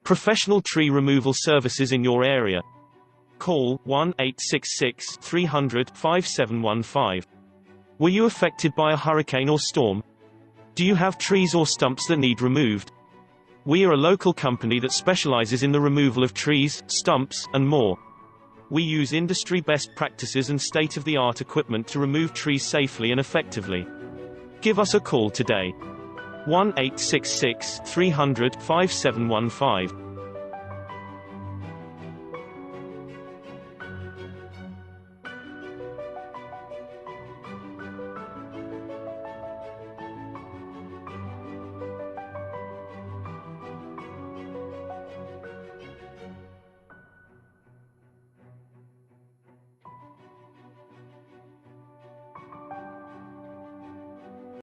Professional tree removal services in your area. Call 1-866-300-5715. Were you affected by a hurricane or storm? Do you have trees or stumps that need removed? We are a local company that specializes in the removal of trees, stumps, and more. We use industry best practices and state-of-the-art equipment to remove trees safely and effectively. Give us a call today. 1-866-300-5715.